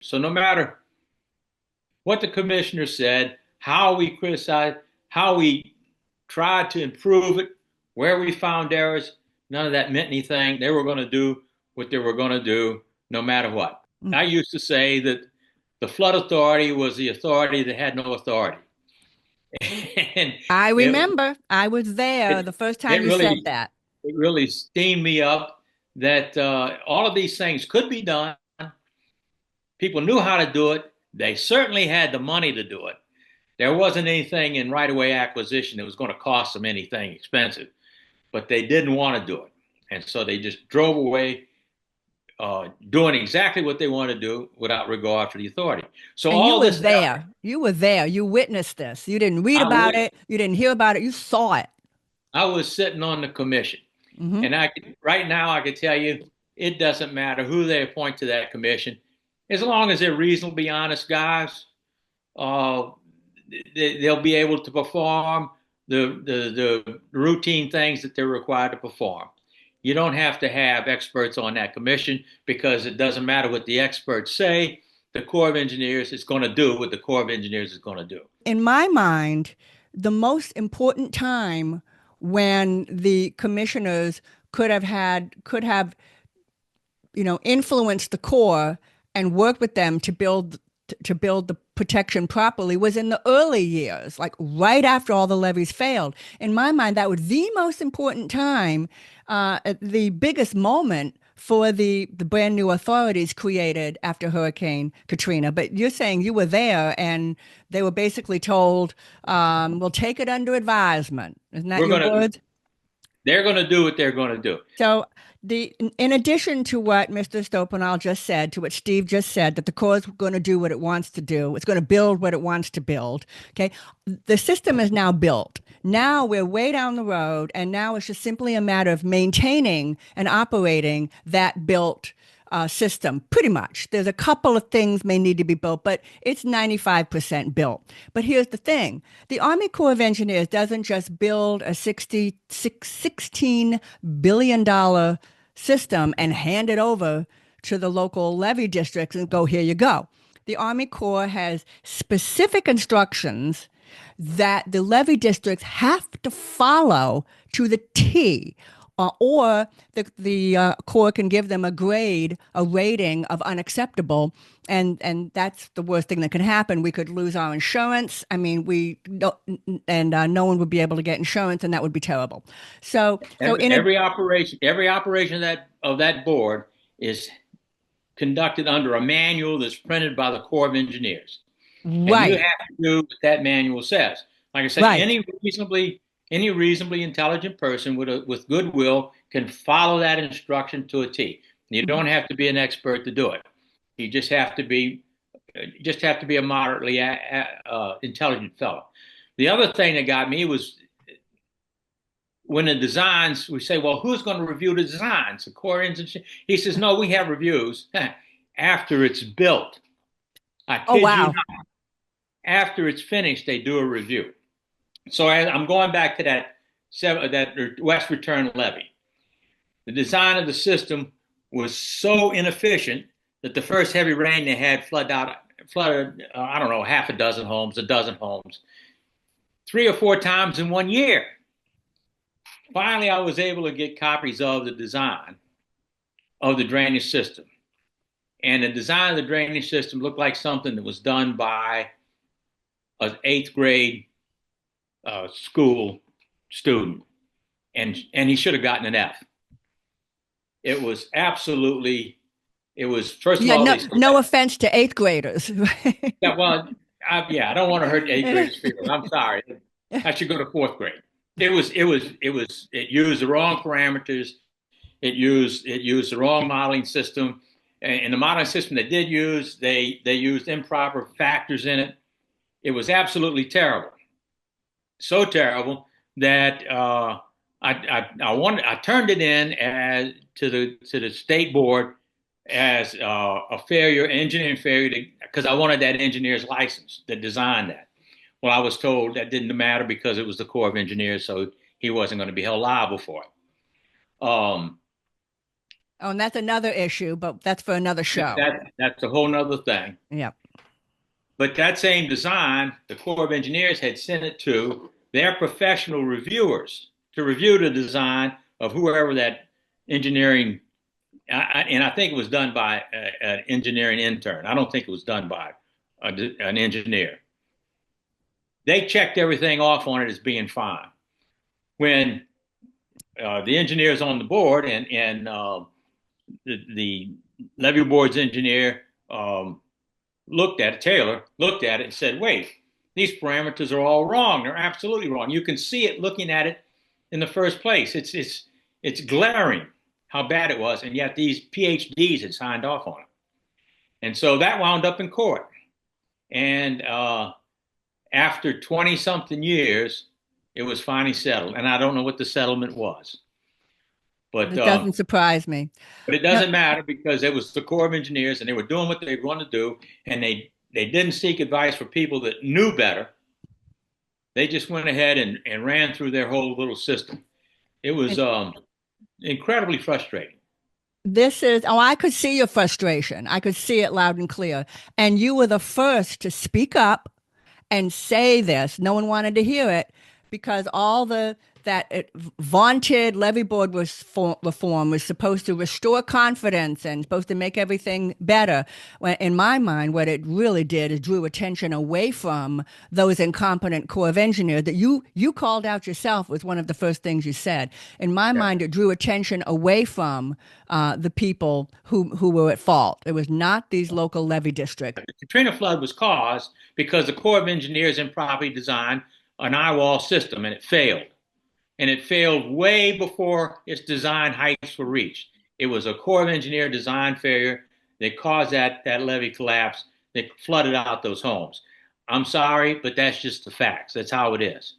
So no matter what the commissioner said, how we criticized, how we tried to improve it, where we found errors, none of that meant anything. They were going to do what they were going to do no matter what. Mm. I used to say that the flood authority was the authority that had no authority. And I it, remember I was there it, the first time it you said really, that. it really steamed me up that all of these things could be done. People knew how to do it. They certainly had the money to do it. There wasn't anything in right-of-way acquisition that was going to cost them anything expensive, but they didn't want to do it. And so they just drove away, doing exactly what they want to do without regard for the authority. So And you all were this there. effort, You were there. You witnessed this. You didn't read I about was, it. You didn't hear about it. You saw it. I was sitting on the commission. Hmm. And right now I can tell you, it doesn't matter who they appoint to that commission. As long as they're reasonably honest guys, uh, they'll be able to perform the routine things that they're required to perform. You don't have to have experts on that commission because it doesn't matter what the experts say. The Corps of Engineers is going to do what the Corps of Engineers is going to do. In my mind, the most important time when the commissioners could have, influenced the Corps and worked with them to build the protection properly was in the early years, like right after all the levees failed. In my mind, that was the most important time, the biggest moment for the brand new authorities created after Hurricane Katrina. But you're saying you were there and they were basically told, we'll take it under advisement. Isn't that We're your going to, words? they're going to do what they're going to do. So in addition to what Mr. Stopinal just said, to what Steve just said, that the Corps is going to do what it wants to do, it's going to build what it wants to build. Okay, the system is now built. Now we're way down the road, and now it's just simply a matter of maintaining and operating that built system. Pretty much, there's a couple of things may need to be built, but it's 95% built. But here's the thing: the Army Corps of Engineers doesn't just build a $16 billion system and hand it over to the local levee districts and go, here you go. The Army Corps has specific instructions that the levee districts have to follow to the T. Or the Corps can give them a grade, a rating of unacceptable, and that's the worst thing that can happen. We could lose our insurance. I mean, and no one would be able to get insurance, and that would be terrible. So Every, in a every operation, every operation of that board is conducted under a manual that's printed by the Corps of Engineers. And you have right, to do what that manual says. Like I say, right. any reasonably intelligent person with goodwill can follow that instruction to a T. You don't have to be an expert to do it. You just have to be a moderately intelligent fellow. The other thing that got me was when the designs, we say, well, who's going to review the designs? The Corps engineer. He says, no, we have reviews after it's built. I Oh kid you wow. not. After it's finished, they do a review. So I'm going back to that West Return levee. The design of the system was so inefficient that the first heavy rain they had flooded, I don't know, half a dozen homes, a dozen homes, 3 or 4 times in one year. Finally, I was able to get copies of the design of the drainage system. And the design of the drainage system looked like something that was done by an eighth grade school student, and he should have gotten an F. It was absolutely. It was first of Yeah, all no, they said, no offense to eighth graders. yeah, well, I don't want to hurt eighth graders' feelings. I'm sorry. I should go to fourth grade. It used the wrong parameters. It used the wrong modeling system. And the modeling system they did use, they used improper factors in it. It was absolutely terrible. So terrible that I turned it in to the state board as a failure, engineering failure, because I wanted that engineer's license that designed that. Well, I was told that didn't matter because it was the Corps of Engineers, so he wasn't going to be held liable for it. Oh, and that's another issue, but that's for another show. That's a whole nother thing. Yeah. But that same design, the Corps of Engineers had sent it to their professional reviewers to review the design of whoever that engineering, and I think it was done by an engineering intern. I don't think it was done by an engineer. They checked everything off on it as being fine. When the engineers on the board and the levee board's engineer looked at it, Taylor looked at it and said, wait, these parameters are all wrong. They're absolutely wrong. You can see it looking at it in the first place. It's glaring how bad it was, and yet these PhDs had signed off on it. And so that wound up in court. And after 20-something years, it was finally settled. And I don't know what the settlement was. But it doesn't surprise me. But it doesn't matter because it was the Corps of Engineers and they were doing what they wanted to do. And they didn't seek advice from people that knew better. They just went ahead and ran through their whole little system. It was incredibly frustrating. I could see your frustration. I could see it loud and clear. And you were the first to speak up and say this. No one wanted to hear it because vaunted levee board reform was supposed to restore confidence and supposed to make everything better. When, in my mind, what it really did is drew attention away from those incompetent Corps of Engineers that you called out yourself was one of the first things you said. In my mind, it drew attention away from the people who were at fault. It was not these local levee districts. The Katrina flood was caused because the Corps of Engineers improperly designed an eye wall system and it failed. And it failed way before its design heights were reached. It was a Corps of Engineer design failure that caused that levee collapse that flooded out those homes. I'm sorry, but that's just the facts. That's how it is.